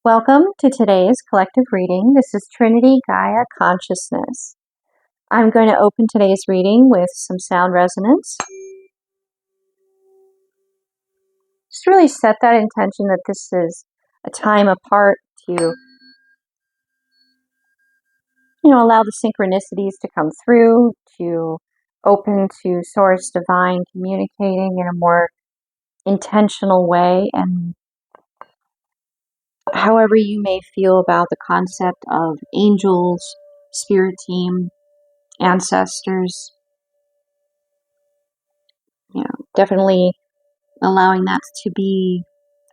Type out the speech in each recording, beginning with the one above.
Welcome to today's collective reading. This is Trinity Gaia Consciousness. I'm going to open today's reading with some sound resonance. Just really set that intention that this is a time apart to, allow the synchronicities to come through, to open to Source Divine, communicating in a more intentional way, and however you may feel about the concept of angels, spirit team, ancestors, definitely allowing that to be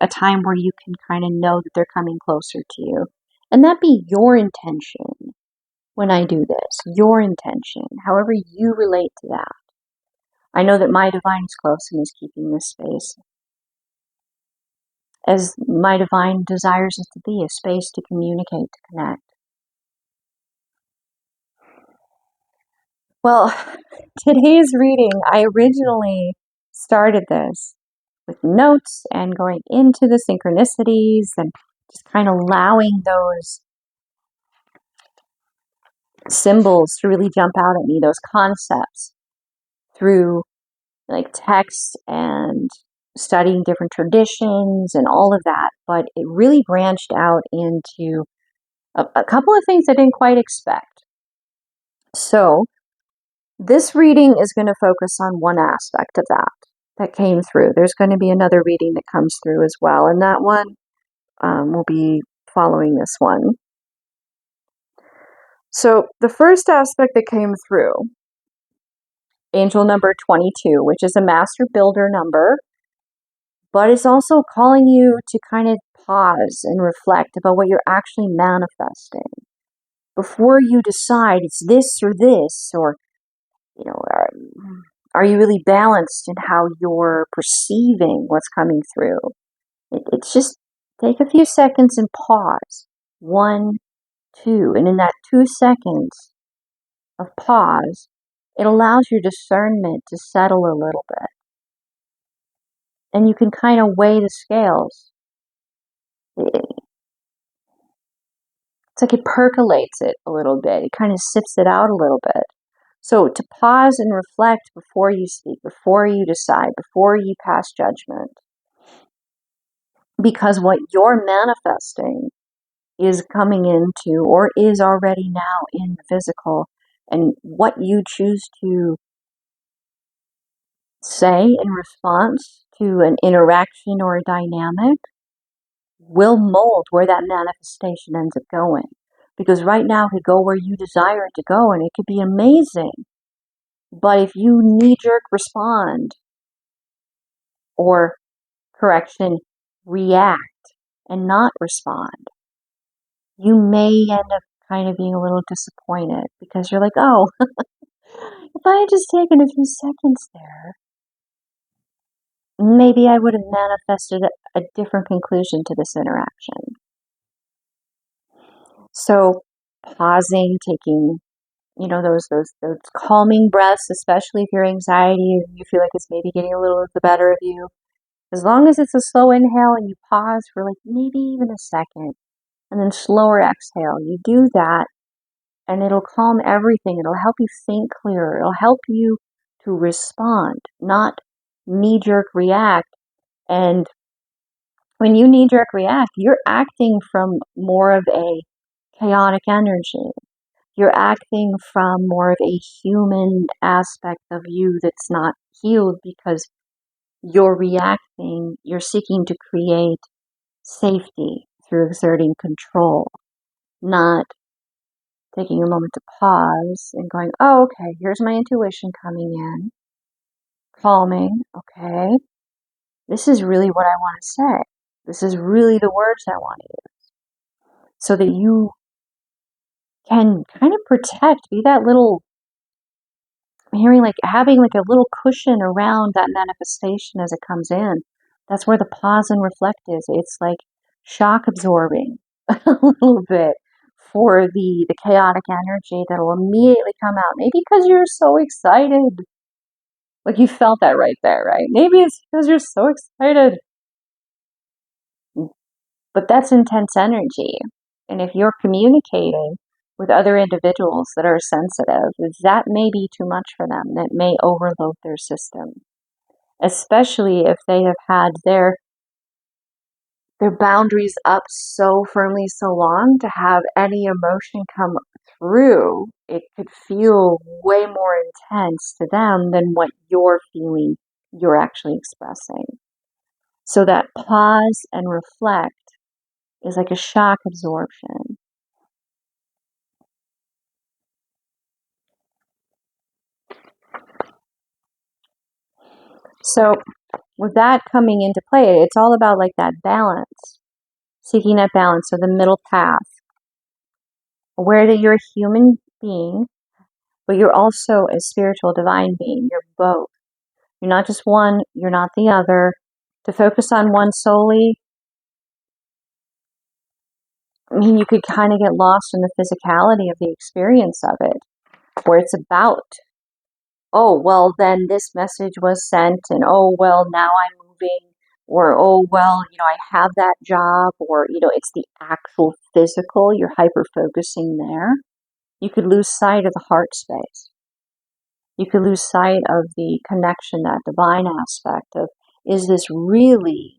a time where you can kind of know that they're coming closer to you. And that be your intention when I do this, your intention, however you relate to that. I know that my divine is close and is keeping this space as my divine desires it to be, a space to communicate, to connect. Well, today's reading, I originally started this with notes and going into the synchronicities and just kind of allowing those symbols to really jump out at me, those concepts, through like text and studying different traditions and all of that. But it really branched out into a couple of things I didn't quite expect. So this reading is going to focus on one aspect of that came through. There's going to be another reading that comes through as well, and that one will be following this one. So the first aspect that came through, angel number 22, which is a master builder number, but it's also calling you to kind of pause and reflect about what you're actually manifesting before you decide it's this, or are you really balanced in how you're perceiving what's coming through? It's just take a few seconds and pause. 1, 2, and in that 2 seconds of pause, it allows your discernment to settle a little bit. And you can kind of weigh the scales. It's like it percolates it a little bit. It kind of sips it out a little bit. So to pause and reflect before you speak, before you decide, before you pass judgment. Because what you're manifesting is coming into or is already now in the physical. And what you choose to say in response to an interaction or a dynamic will mold where that manifestation ends up going. Because right now it could go where you desire it to go, and it could be amazing. But if you knee-jerk respond, or correction, react and not respond, you may end up kind of being a little disappointed because you're like, oh, if I had just taken a few seconds there, maybe I would have manifested a different conclusion to this interaction. So pausing, taking, those calming breaths, especially if your anxiety and you feel like it's maybe getting a little of the better of you. As long as it's a slow inhale and you pause for like maybe even a second, and then slower exhale, you do that and it'll calm everything. It'll help you think clearer. It'll help you to respond, not knee-jerk react. And when you knee-jerk react, you're acting from more of a chaotic energy. You're acting from more of a human aspect of you that's not healed because you're reacting, you're seeking to create safety through exerting control, not taking a moment to pause and going, oh, okay, here's my intuition coming in, calming, okay, this is really what I want to say. This is really the words I want to use. So that you can kind of protect, be that little, I'm hearing like having like a little cushion around that manifestation as it comes in. That's where the pause and reflect is. It's like shock absorbing a little bit for the chaotic energy that'll immediately come out. Maybe because you're so excited. Like you felt that right there, right? Maybe it's because you're so excited. But that's intense energy. And if you're communicating with other individuals that are sensitive, that may be too much for them. That may overload their system, especially if they have had their boundaries up so firmly so long. To have any emotion come through, it could feel way more intense to them than what you're feeling, you're actually expressing. So that pause and reflect is like a shock absorption. So with that coming into play, it's all about like that balance, seeking that balance, so the middle path, aware that you're a human being, but you're also a spiritual divine being. You're both. You're not just one, you're not the other. To focus on one solely, I mean, you could kind of get lost in the physicality of the experience of it, where it's about, oh, well, then this message was sent, and oh, well, now I'm moving, or oh, well, I have that job, or, it's the actual physical, you're hyper focusing there. You could lose sight of the heart space. You could lose sight of the connection, that divine aspect of, is this really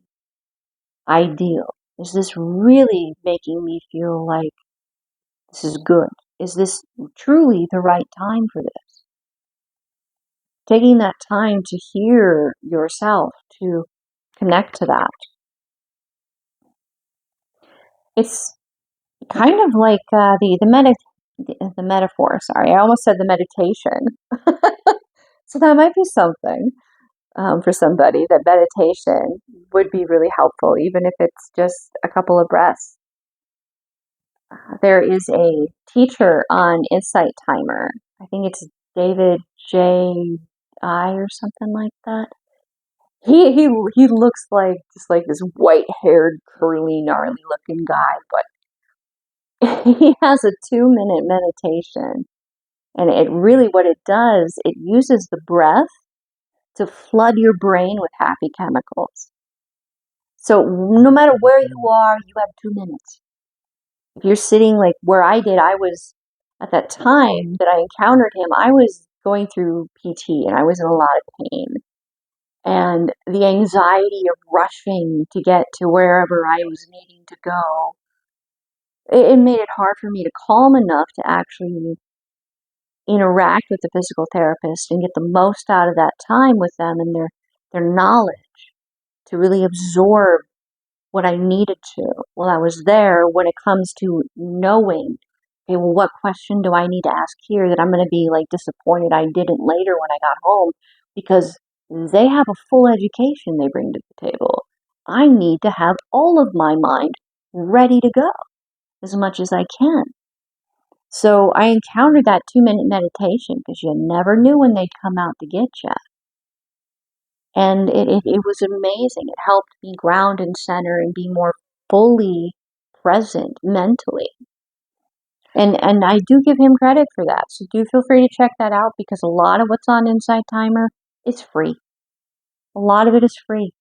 ideal? Is this really making me feel like this is good? Is this truly the right time for this? Taking that time to hear yourself, to connect to that. It's kind of like the metaphor. Sorry, I almost said the meditation. So that might be something for somebody. That meditation would be really helpful, even if it's just a couple of breaths. There is a teacher on Insight Timer. I think it's David J.I. or something like that. He looks like just like this white-haired, curly, gnarly-looking guy, but he has a 2-minute meditation, and it really what it does, it uses the breath to flood your brain with happy chemicals. So no matter where you are, you have 2 minutes. If you're sitting like where I did, I was at that time that I encountered him, I was going through PT and I was in a lot of pain. And the anxiety of rushing to get to wherever I was needing to go, it made it hard for me to calm enough to actually interact with the physical therapist and get the most out of that time with them and their knowledge, to really absorb what I needed to while I was there, when it comes to knowing, okay, well, what question do I need to ask here that I'm going to be like disappointed I didn't later when I got home, because they have a full education they bring to the table. I need to have all of my mind ready to go as much as I can. So I encountered that 2-minute meditation because you never knew when they'd come out to get you. And it was amazing. It helped me ground and center and be more fully present mentally. And I do give him credit for that. So do feel free to check that out, because a lot of what's on Insight Timer is free. A lot of it is free.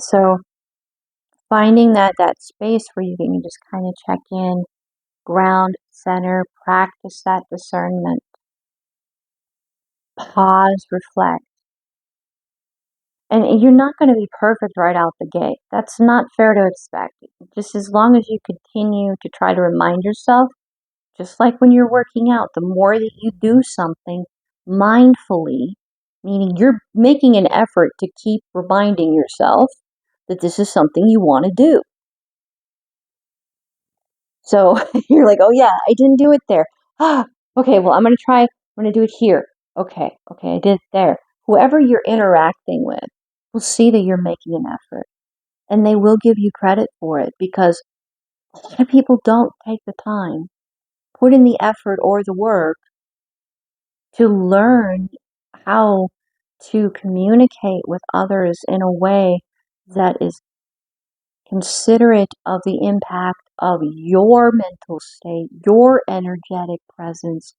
So finding that space where you can just kind of check in, ground, center, practice that discernment, pause, reflect. And you're not going to be perfect right out the gate. That's not fair to expect. Just as long as you continue to try to remind yourself, just like when you're working out, the more that you do something mindfully, meaning you're making an effort to keep reminding yourself that this is something you want to do. So you're like, oh yeah, I didn't do it there. Okay, well, I'm going to do it here. Okay, I did it there. Whoever you're interacting with will see that you're making an effort, and they will give you credit for it, because a lot of people don't take the time, put in the effort or the work to learn how to communicate with others in a way that is considerate of the impact of your mental state, your energetic presence,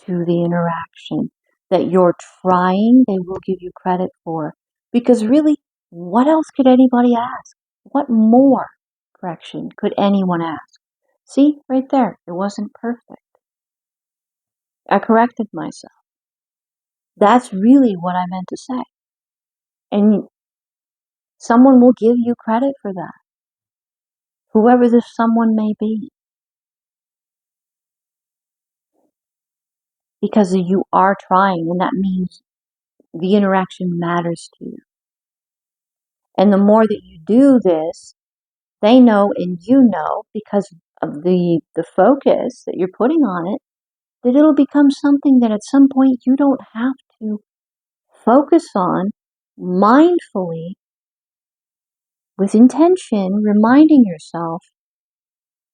to the interaction that you're trying, they will give you credit for. Because really, what else could anybody ask? What more correction could anyone ask? See, right there, it wasn't perfect. I corrected myself. That's really what I meant to say. And someone will give you credit for that. Whoever this someone may be. Because you are trying, and that means the interaction matters to you. And the more that you do this, they know and you know, because of the focus that you're putting on it, that it'll become something that at some point you don't have to focus on mindfully, with intention, reminding yourself.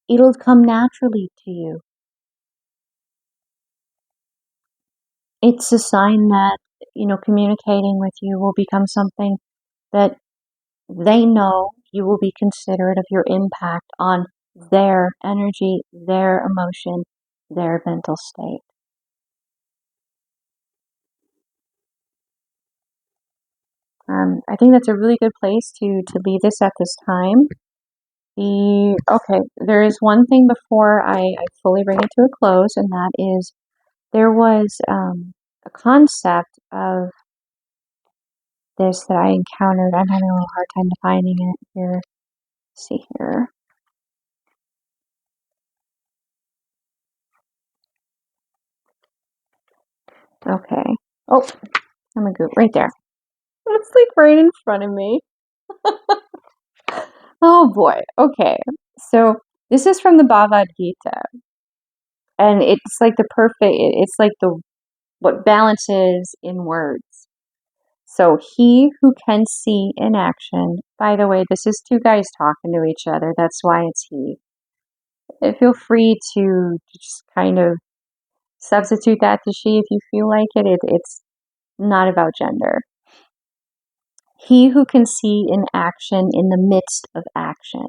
It'll come naturally to you. It's a sign that, communicating with you will become something that they know you will be considerate of your impact on their energy, their emotion, their mental state. I think that's a really good place to leave this at this time. Okay, there is one thing before I fully bring it to a close, and that is there was a concept of this that I encountered. I'm having a little hard time defining it here. Let's see here. Okay. Oh, I'm gonna go right there. It's like right in front of me. Oh boy. Okay. So this is from the Bhagavad Gita, and it's like the perfect. It's like what balance is in words. So he who can see in action. By the way, this is two guys talking to each other. That's why it's he. Feel free to just kind of substitute that to she if you feel like it. It's not about gender. He who can see in action in the midst of action,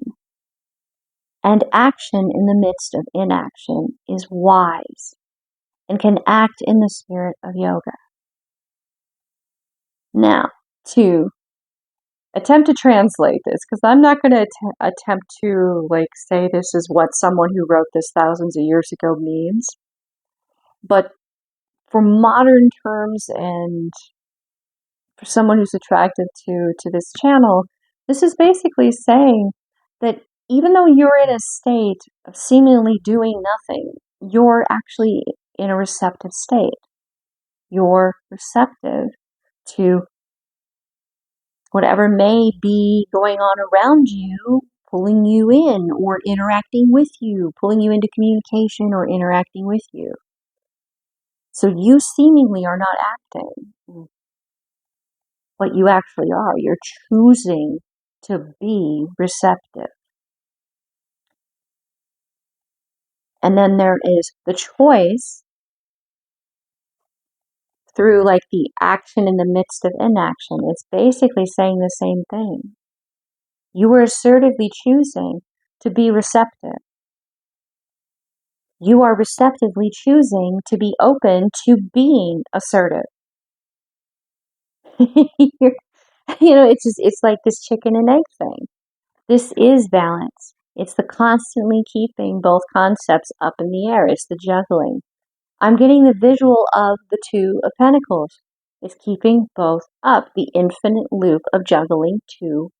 and action in the midst of inaction, is wise and can act in the spirit of yoga. Now, to attempt to translate this, because I'm not going to attempt to say this is what someone who wrote this thousands of years ago means, but for modern terms and for someone who's attracted to this channel, this is basically saying that even though you're in a state of seemingly doing nothing, you're actually in a receptive state. You're receptive to whatever may be going on around you, pulling you in or interacting with you, pulling you into communication or interacting with you. So you seemingly are not acting. What you actually are. You're choosing to be receptive. And then there is the choice through the action in the midst of inaction. It's basically saying the same thing. You are assertively choosing to be receptive. You are receptively choosing to be open to being assertive. It's like this chicken and egg thing. This is balance. It's the constantly keeping both concepts up in the air. It's the juggling. I'm getting the visual of the Two of Pentacles. It's keeping both up. The infinite loop of juggling two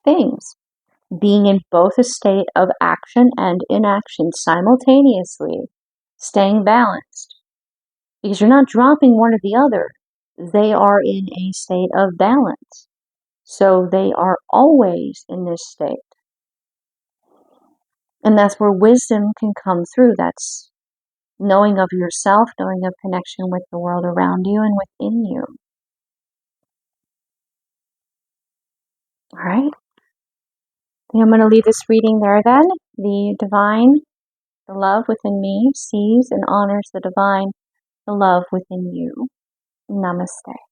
things. Being in both a state of action and inaction simultaneously. Staying balanced. Because you're not dropping one or the other. They are in a state of balance. So they are always in this state. And that's where wisdom can come through. That's knowing of yourself, knowing of connection with the world around you and within you. All right. I'm going to leave this reading there then. The divine, the love within me, sees and honors the divine, the love within you. Namaste.